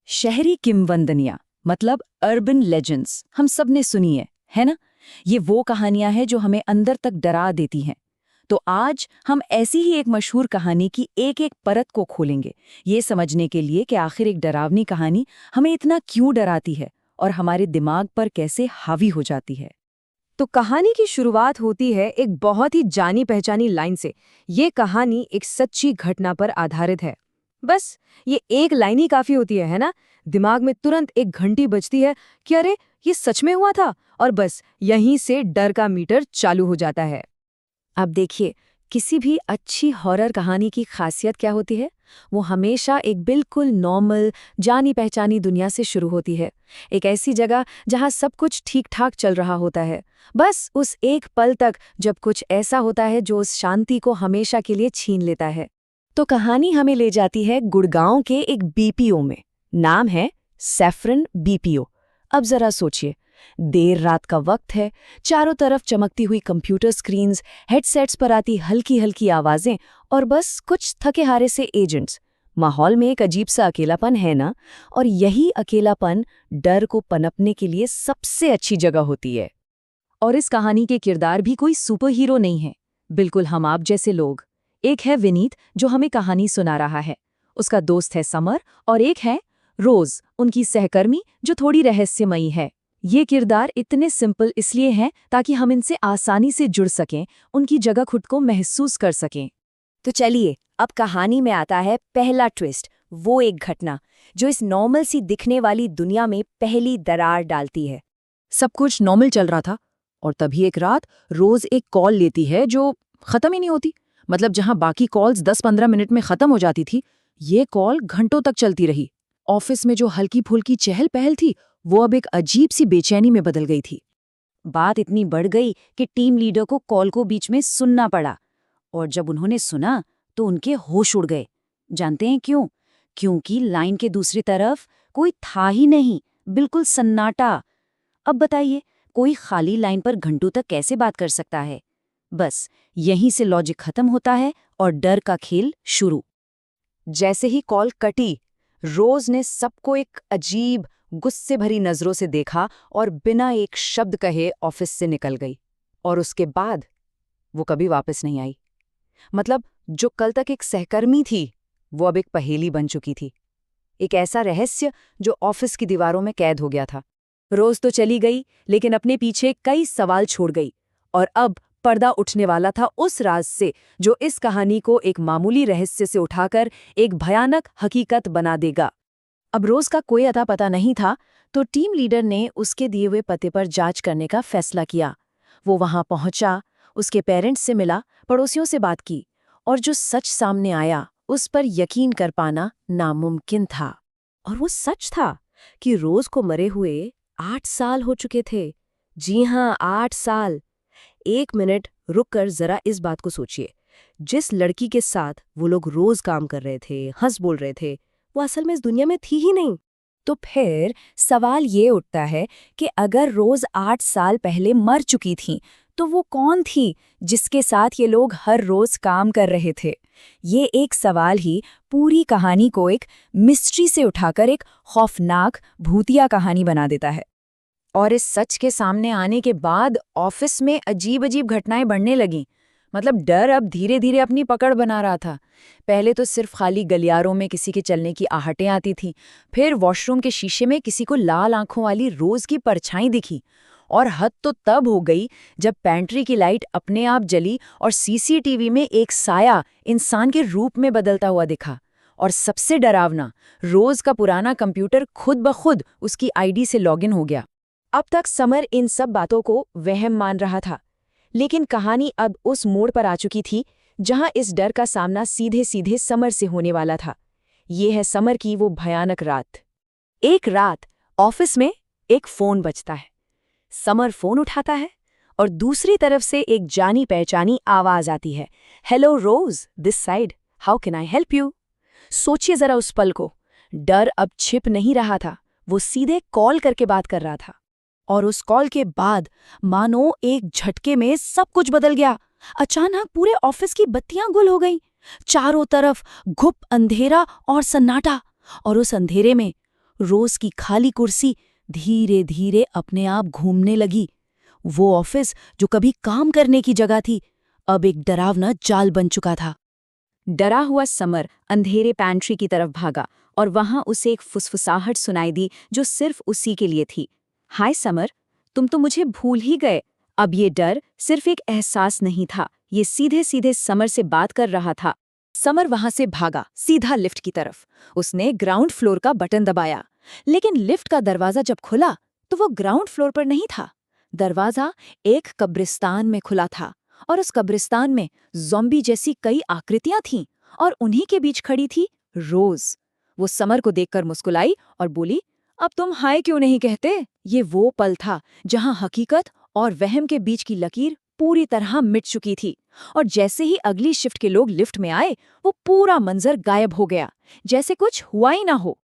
शहरी किंवदंतियां मतलब अर्बन लेजेंड्स हम सब ने सुनी है ना। ये वो कहानियां हैं जो हमें अंदर तक डरा देती हैं। तो आज हम ऐसी ही एक मशहूर कहानी की एक एक परत को खोलेंगे, ये समझने के लिए कि आखिर एक डरावनी कहानी हमें इतना क्यों डराती है और हमारे दिमाग पर कैसे हावी हो जाती है। तो कहानी की शुरुआत होती है एक बहुत ही जानी पहचानी लाइन से। ये कहानी एक सच्ची घटना पर आधारित है। बस ये एक लाइन ही काफी होती है ना। दिमाग में तुरंत एक घंटी बजती है कि अरे ये सच में हुआ था, और बस यहीं से डर का मीटर चालू हो जाता है। अब देखिए, किसी भी अच्छी हॉरर कहानी की खासियत क्या होती है? वो हमेशा एक बिल्कुल नॉर्मल, जानी पहचानी दुनिया से शुरू होती है। एक ऐसी जगह जहाँ सब कुछ ठीक ठाक चल रहा होता है, बस उस एक पल तक जब कुछ ऐसा होता है जो उस शांति को हमेशा के लिए छीन लेता है। तो कहानी हमें ले जाती है गुड़गांव के एक बीपीओ में। नाम है सैफरन बीपीओ। अब जरा सोचिए, देर रात का वक्त है, चारों तरफ चमकती हुई कंप्यूटर स्क्रीन्स, हेडसेट्स पर आती हल्की हल्की आवाजें और बस कुछ थके हारे से एजेंट्स। माहौल में एक अजीब सा अकेलापन है ना, और यही अकेलापन डर को पनपने के लिए सबसे अच्छी जगह होती है। और इस कहानी के किरदार भी कोई सुपर हीरो नहीं है, बिल्कुल हम आप जैसे लोग। एक है विनीत जो हमें कहानी सुना रहा है, उसका दोस्त है समर, और एक है रोज, उनकी सहकर्मी जो थोड़ी रहस्यमयी है। ये किरदार इतने सिंपल इसलिए हैं ताकि हम इनसे आसानी से जुड़ सकें, उनकी जगह खुद को महसूस कर सकें। तो चलिए, अब कहानी में आता है पहला ट्विस्ट, वो एक घटना जो इस नॉर्मल सी दिखने वाली दुनिया में पहली दरार डालती है। सब कुछ नॉर्मल चल रहा था और तभी एक रात रोज एक कॉल लेती है जो खत्म ही नहीं होती। मतलब जहां बाकी कॉल्स 10-15 मिनट में खत्म हो जाती थी, ये कॉल घंटों तक चलती रही। ऑफिस में जो हल्की फुल्की चहल पहल थी वो अब एक अजीब सी बेचैनी में बदल गई थी। बात इतनी बढ़ गई कि टीम लीडर को कॉल को बीच में सुनना पड़ा, और जब उन्होंने सुना तो उनके होश उड़ गए। जानते हैं क्यों? क्योंकि लाइन के दूसरी तरफ कोई था ही नहीं, बिल्कुल सन्नाटा। अब बताइए, कोई खाली लाइन पर घंटों तक कैसे बात कर सकता है? बस यहीं से लॉजिक खत्म होता है और डर का खेल शुरू। जैसे ही कॉल कटी, रोज ने सबको एक अजीब, गुस्से भरी नजरों से देखा और बिना एक शब्द कहे ऑफिस से निकल गई। और उसके बाद वो कभी वापस नहीं आई। मतलब जो कल तक एक सहकर्मी थी, वो अब एक पहेली बन चुकी थी। एक ऐसा रहस्य जो ऑफिस की दीवारों में कैद हो गया था। रोज तो चली गई, लेकिन अपने पीछे कई सवाल छोड़ गई। और अब पर्दा उठने वाला था उस राज से जो इस कहानी को एक मामूली रहस्य से उठाकर एक भयानक हकीकत बना देगा। अब रोज का कोई अता पता नहीं था, तो टीम लीडर ने उसके दिए हुए पते पर जांच करने का फैसला किया। वो वहां पहुंचा, उसके पेरेंट्स से मिला, पड़ोसियों से बात की, और जो सच सामने आया उस पर यकीन कर पाना नामुमकिन था। और वो सच था कि रोज को मरे हुए 8 साल हो चुके थे। जी हाँ, 8 साल। 1 मिनट रुककर जरा इस बात को सोचिए। जिस लड़की के साथ वो लोग रोज काम कर रहे थे, हंस बोल रहे थे, वो असल में इस दुनिया में थी ही नहीं। तो फिर सवाल ये उठता है कि अगर रोज 8 साल पहले मर चुकी थी, तो वो कौन थी जिसके साथ ये लोग हर रोज काम कर रहे थे? ये एक सवाल ही पूरी कहानी को एक मिस्ट्री से उठाकर एक खौफनाक भूतिया कहानी बना देता है। और इस सच के सामने आने के बाद ऑफिस में अजीब अजीब घटनाएं बढ़ने लगीं। मतलब डर अब धीरे धीरे अपनी पकड़ बना रहा था। पहले तो सिर्फ खाली गलियारों में किसी के चलने की आहटें आती थीं, फिर वॉशरूम के शीशे में किसी को लाल आंखों वाली रोज की परछाई दिखी, और हद तो तब हो गई जब पैंट्री की लाइट अपने आप जली और सीसीटीवी में एक साया इंसान के रूप में बदलता हुआ दिखा। और सबसे डरावना, रोज का पुराना कंप्यूटर खुद ब खुद उसकी आईडी से लॉगिन हो गया। अब तक समर इन सब बातों को वहम मान रहा था, लेकिन कहानी अब उस मोड़ पर आ चुकी थी जहां इस डर का सामना सीधे सीधे समर से होने वाला था। ये है समर की वो भयानक रात। एक रात ऑफिस में एक फोन बजता है। समर फोन उठाता है और दूसरी तरफ से एक जानी पहचानी आवाज आती है, hello Rose, this side, how can I help you? सोचिए जरा उस पल को। डर अब छिप नहीं रहा था, वो सीधे कॉल करके बात कर रहा था। और उस कॉल के बाद मानो एक झटके में सब कुछ बदल गया। अचानक पूरे ऑफिस की बत्तियां गुल हो गईं। चारों तरफ घुप अंधेरा और सन्नाटा, और उस अंधेरे में रोज की खाली कुर्सी धीरे धीरे अपने आप घूमने लगी। वो ऑफिस जो कभी काम करने की जगह थी, अब एक डरावना जाल बन चुका था। डरा हुआ समर अंधेरे पैंट्री की तरफ भागा और वहां उसे एक फुसफुसाहट सुनाई दी जो सिर्फ उसी के लिए थी। हाय समर, तुम तो मुझे भूल ही गए। अब ये डर सिर्फ एक एहसास नहीं था, ये सीधे सीधे समर से बात कर रहा था। समर वहां से भागा सीधा लिफ्ट की तरफ। उसने ग्राउंड फ्लोर का बटन दबाया, लेकिन लिफ्ट का दरवाजा जब खुला तो वो ग्राउंड फ्लोर पर नहीं था। दरवाजा एक कब्रिस्तान में खुला था और उस कब्रिस्तान में ज़ॉम्बी जैसी कई आकृतियां थीं और उन्हीं के बीच खड़ी थी रोज। वो समर को देखकर मुस्कुराई और बोली, अब तुम हाय क्यों नहीं कहते? ये वो पल था जहां हकीकत और वहम के बीच की लकीर पूरी तरह मिट चुकी थी। और जैसे ही अगली शिफ्ट के लोग लिफ्ट में आए, वो पूरा मंजर गायब हो गया, जैसे कुछ हुआ ही ना हो।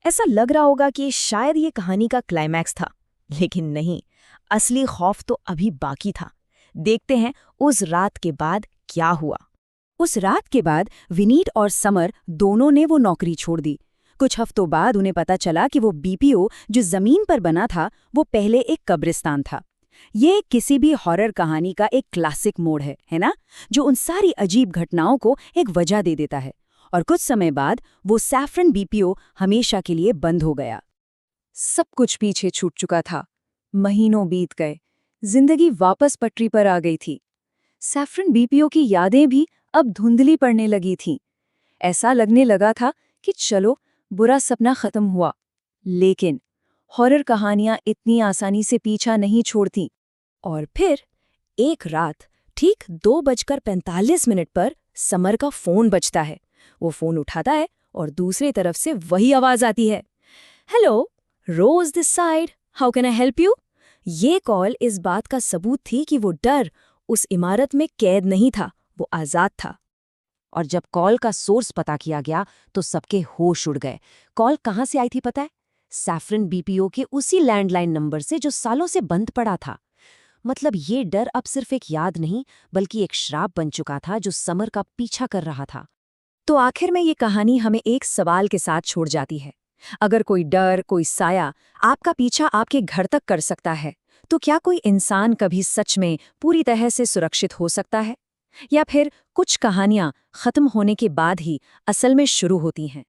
ऐसा लग रहा होगा कि शायद ये कहानी का क्लाइमैक्स था, लेकिन नहीं, असली खौफ तो अभी बाकी था। देखते हैं उस रात के बाद क्या हुआ। उस रात के बाद विनीत और समर दोनों ने वो नौकरी छोड़ दी। कुछ हफ्तों बाद उन्हें पता चला कि वो बीपीओ जो जमीन पर बना था, वो पहले एक कब्रिस्तान था। ये किसी भी हॉरर कहानी का एक क्लासिक मोड़ है ना, जो उन सारी अजीब घटनाओं को एक वजह दे देता है। और कुछ समय बाद वो सैफरन बीपीओ हमेशा के लिए बंद हो गया। सब कुछ पीछे छूट चुका था। महीनों बीत गए, जिंदगी वापस पटरी पर आ गई थी। सैफरन बीपीओ की यादें भी अब धुंधली पड़ने लगी थीं। ऐसा लगने लगा था कि चलो, बुरा सपना खत्म हुआ। लेकिन हॉरर कहानियां इतनी आसानी से पीछा नहीं छोड़ती। और फिर एक रात ठीक 2:45 पर समर का फोन बजता है। वो फोन उठाता है और दूसरी तरफ से वही आवाज आती है, hello, Rose this side, how can I help you? ये कॉल इस बात का सबूत थी कि वो डर उस इमारत में कैद नहीं था, वो आजाद था। और जब कॉल का सोर्स पता किया गया तो सबके होश उड़ गए। कॉल कहाँ से आई थी पता है? सैफरन बीपीओ के उसी लैंडलाइन नंबर से जो सालों से बंद पड़ा था। मतलब ये डर अब सिर्फ एक याद नहीं, बल्कि एक श्राप बन चुका था जो समर का पीछा कर रहा था। तो आखिर में ये कहानी हमें एक सवाल के साथ छोड़ जाती है। अगर कोई डर, कोई साया आपका पीछा आपके घर तक कर सकता है, तो क्या कोई इंसान कभी सच में पूरी तरह से सुरक्षित हो सकता है? या फिर कुछ कहानियां खत्म होने के बाद ही असल में शुरू होती हैं?